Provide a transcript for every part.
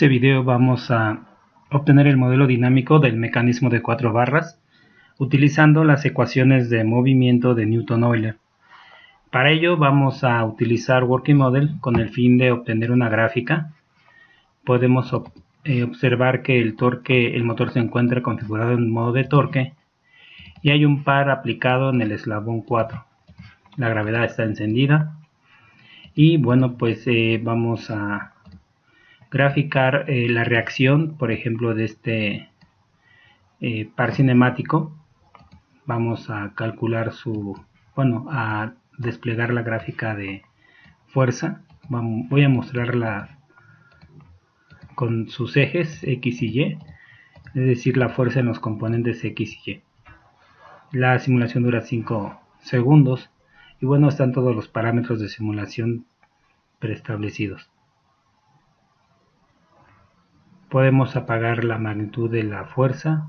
este video vamos a obtener el modelo dinámico del mecanismo de 4 barras utilizando las ecuaciones de movimiento de Newton-Euler. Para ello vamos a utilizar Working Model con el fin de obtener una gráfica. Podemos observar que el motor se encuentra configurado en modo de torque y hay un par aplicado en el eslabón 4. La gravedad está encendida y bueno, pues vamos a graficar la reacción, por ejemplo, de este par cinemático. Vamos a calcular a desplegar la gráfica de fuerza. Voy a mostrarla con sus ejes X y Y, es decir, la fuerza en los componentes X y Y. La simulación dura 5 segundos y bueno, están todos los parámetros de simulación preestablecidos. Podemos apagar la magnitud de la fuerza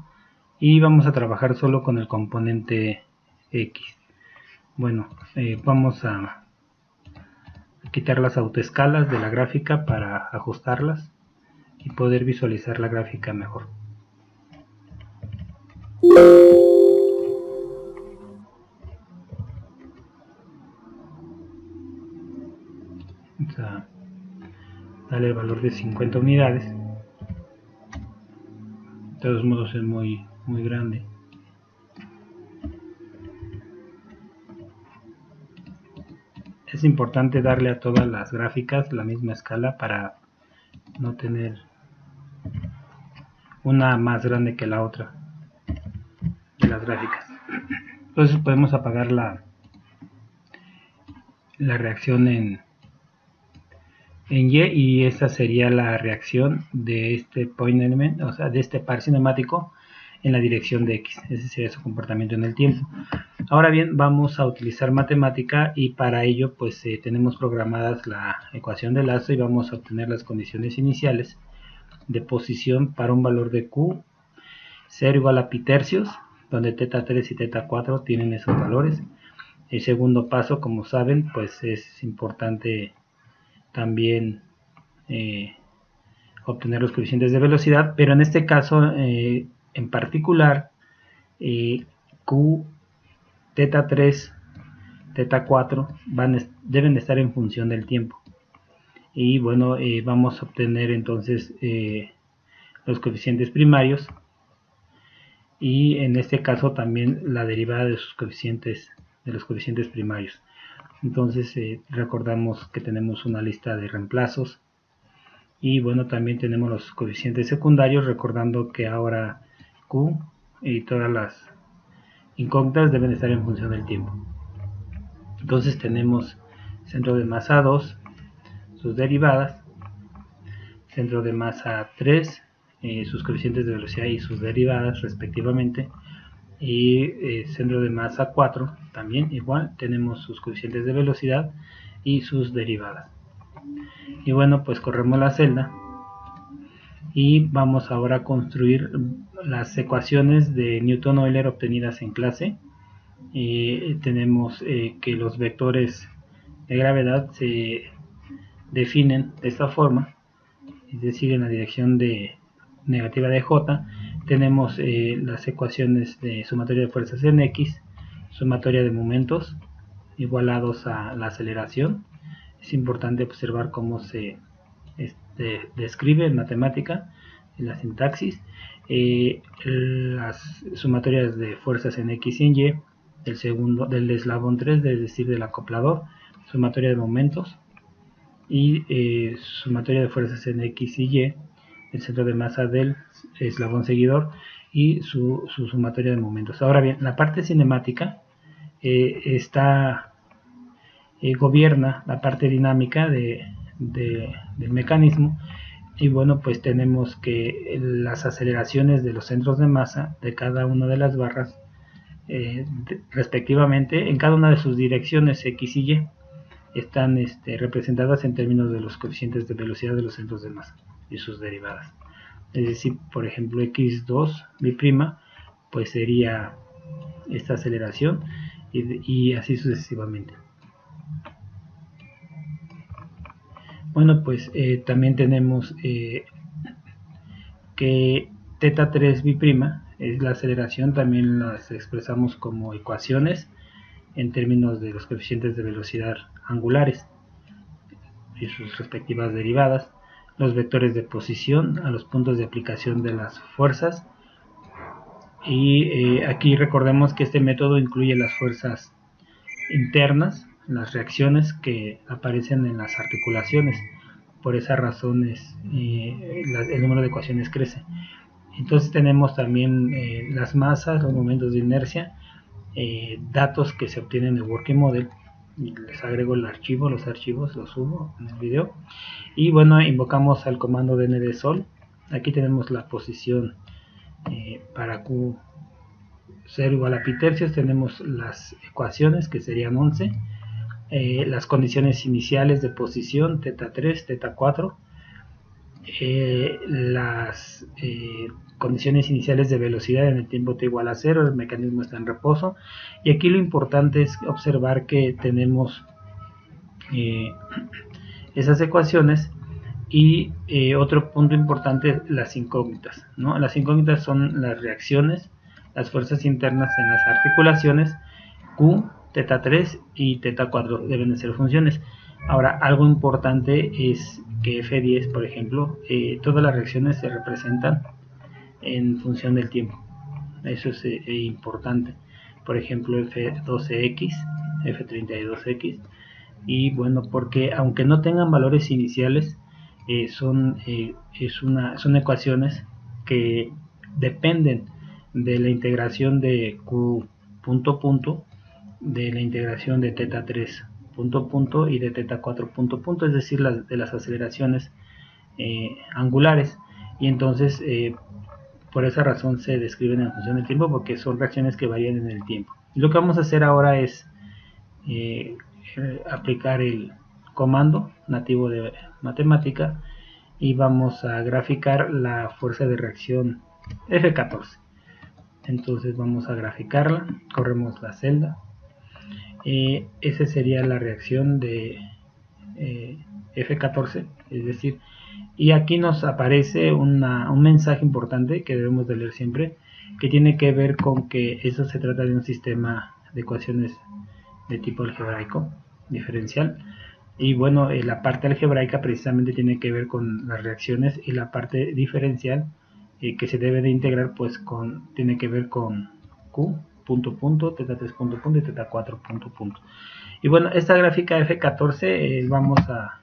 y vamos a trabajar solo con el componente X. Bueno, vamos a quitar las autoescalas de la gráfica para ajustarlas y poder visualizar la gráfica mejor. Vamos a darle el valor de 50 unidades. De todos modos es muy grande. Es importante darle a todas las gráficas la misma escala para no tener una más grande que la otra de las gráficas. Entonces podemos apagar la reacción en Y, y esta sería la reacción de este point element, o sea, de este par cinemático en la dirección de X. Ese sería su comportamiento en el tiempo. Ahora bien, vamos a utilizar matemática y para ello pues tenemos programadas la ecuación de lazo y vamos a obtener las condiciones iniciales de posición para un valor de Q 0 igual a pi tercios, donde teta 3 y teta 4 tienen esos valores. El segundo paso, como saben, pues es importante también obtener los coeficientes de velocidad, pero en este caso en particular Q, teta 3, teta 4 deben estar en función del tiempo. Y bueno, vamos a obtener entonces los coeficientes primarios y en este caso también la derivada de los coeficientes primarios. Entonces recordamos que tenemos una lista de reemplazos y bueno, también tenemos los coeficientes secundarios, recordando que ahora Q y todas las incógnitas deben estar en función del tiempo. Entonces tenemos centro de masa 2, sus derivadas, centro de masa 3, sus coeficientes de velocidad y sus derivadas respectivamente, y centro de masa 4 también igual, tenemos sus coeficientes de velocidad y sus derivadas. Y bueno, pues corremos la celda y vamos ahora a construir las ecuaciones de Newton-Euler obtenidas en clase. Tenemos que los vectores de gravedad se definen de esta forma, es decir, en la dirección negativa de J tenemos las ecuaciones de sumatoria de fuerzas en X, sumatoria de momentos igualados a la aceleración. Es importante observar cómo se describe en matemática, en la sintaxis, las sumatorias de fuerzas en X y en Y, del eslabón 3, es decir, del acoplador, sumatoria de momentos y sumatoria de fuerzas en X y Y, el centro de masa del eslabón seguidor y su sumatoria de momentos. Ahora bien, la parte cinemática gobierna la parte dinámica del mecanismo y bueno, pues tenemos que las aceleraciones de los centros de masa de cada una de las barras respectivamente en cada una de sus direcciones X y Y están representadas en términos de los coeficientes de velocidad de los centros de masa y sus derivadas. Es decir, por ejemplo, x2 b', pues sería esta aceleración y así sucesivamente. Bueno, pues también tenemos que teta 3 bi'prima es la aceleración, también las expresamos como ecuaciones en términos de los coeficientes de velocidad angulares y sus respectivas derivadas, los vectores de posición a los puntos de aplicación de las fuerzas, y aquí recordemos que este método incluye las fuerzas internas, las reacciones que aparecen en las articulaciones. Por esas razones el número de ecuaciones crece. Entonces tenemos también las masas, los momentos de inercia, datos que se obtienen del Working Model. Les agrego el archivo, los archivos los subo en el video. Y bueno, invocamos al comando de ndsol. Aquí tenemos la posición para Q0 igual a pi tercios. Tenemos las ecuaciones que serían 11. Las condiciones iniciales de posición, teta 3, teta 4. Las condiciones iniciales de velocidad en el tiempo t igual a 0, el mecanismo está en reposo, y aquí lo importante es observar que tenemos esas ecuaciones, y otro punto importante, las incógnitas, ¿no? Las incógnitas son las reacciones, las fuerzas internas en las articulaciones. Q, teta 3 y teta 4 deben de ser funciones. Ahora, algo importante es que F10, por ejemplo, todas las reacciones se representan en función del tiempo. Eso es importante. Por ejemplo, F12X, F32X. Y bueno, porque aunque no tengan valores iniciales, son ecuaciones que dependen de la integración de Q punto punto, de la integración de teta 3 punto punto y de teta 4 punto punto, es decir, de las aceleraciones angulares. Y entonces por esa razón se describen en función del tiempo, porque son reacciones que varían en el tiempo. Y lo que vamos a hacer ahora es aplicar el comando nativo de matemática, y vamos a graficar la fuerza de reacción F14. Entonces vamos a graficarla, corremos la celda. Esa sería la reacción de F14, es decir, y aquí nos aparece un mensaje importante que debemos de leer siempre, que tiene que ver con que eso se trata de un sistema de ecuaciones de tipo algebraico diferencial. Y bueno, la parte algebraica precisamente tiene que ver con las reacciones, y la parte diferencial que se debe de integrar pues tiene que ver con Q punto punto, teta 3 punto punto y teta 4 punto punto. Y bueno, esta gráfica F14 vamos a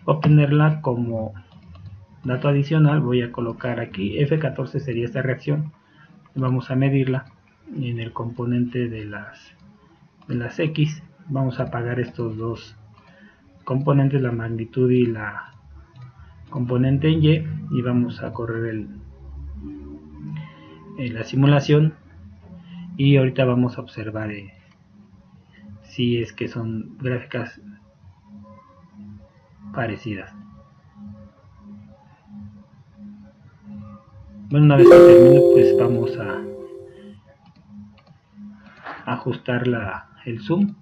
obtenerla como dato adicional. Voy a colocar aquí F14 sería esta reacción, vamos a medirla en el componente de las X. Vamos a apagar estos dos componentes, la magnitud y la componente en Y, y vamos a correr la simulación, y ahorita vamos a observar si es que son gráficas parecidas. Bueno, una vez que termine, pues vamos a ajustar el zoom.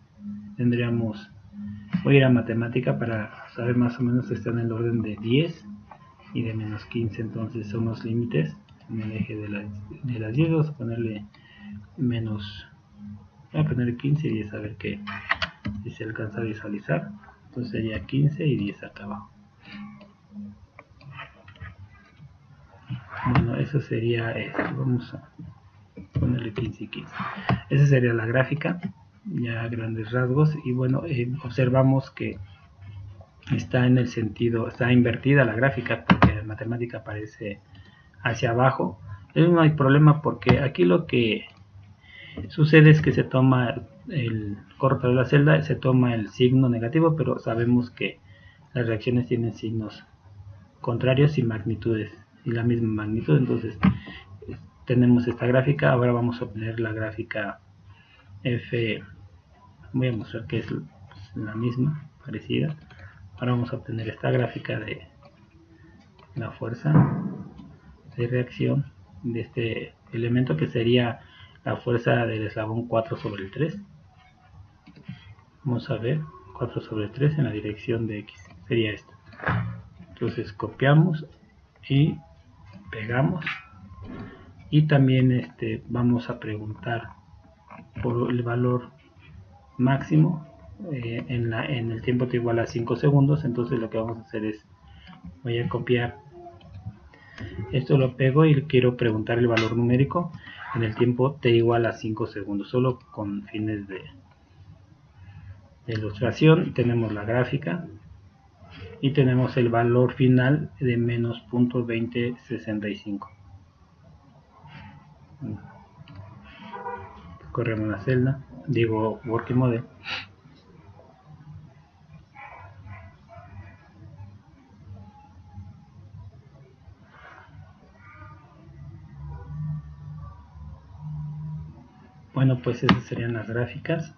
Voy a ir a matemática para saber más o menos si está en el orden de 10 y de menos 15, entonces son los límites en el eje de las 10. Vamos a ponerle menos, voy a poner 15 y 10, a ver si se alcanza a visualizar. Entonces sería 15 y 10 acá abajo. Bueno, eso sería esto. Vamos a ponerle 15 y 15. Esa sería la gráfica, ya a grandes rasgos. Y bueno, observamos que está en el sentido, está invertida la gráfica, porque la matemática aparece hacia abajo. No hay problema, porque aquí lo que sucede es que se toma el corto de la celda, se toma el signo negativo, pero sabemos que las reacciones tienen signos contrarios y magnitudes y la misma magnitud. Entonces tenemos esta gráfica. Ahora vamos a obtener la gráfica F. Voy a mostrar que es la misma, parecida. Ahora vamos a obtener esta gráfica de la fuerza de reacción de este elemento, que sería la fuerza del eslabón 4 sobre el 3. Vamos a ver 4 sobre 3 en la dirección de X, sería esta. Entonces copiamos y pegamos y también vamos a preguntar por el valor máximo en el tiempo t igual a 5 segundos. Entonces lo que vamos a hacer es, voy a copiar esto, lo pego y quiero preguntar el valor numérico en el tiempo t igual a 5 segundos, solo con fines de ilustración. Tenemos la gráfica y tenemos el valor final de menos 0.2065. Corremos la celda, digo working model. Bueno, pues esas serían las gráficas.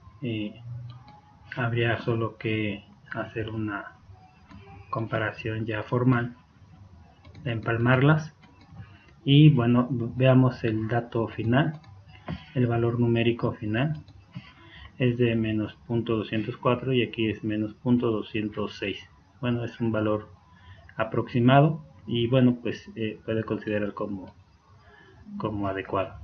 Habría solo que hacer una comparación ya formal, empalmarlas y bueno, veamos el dato final. El valor numérico final es de menos 0.204 y aquí es menos 0.206. Bueno, es un valor aproximado y bueno, pues puede considerar como adecuado.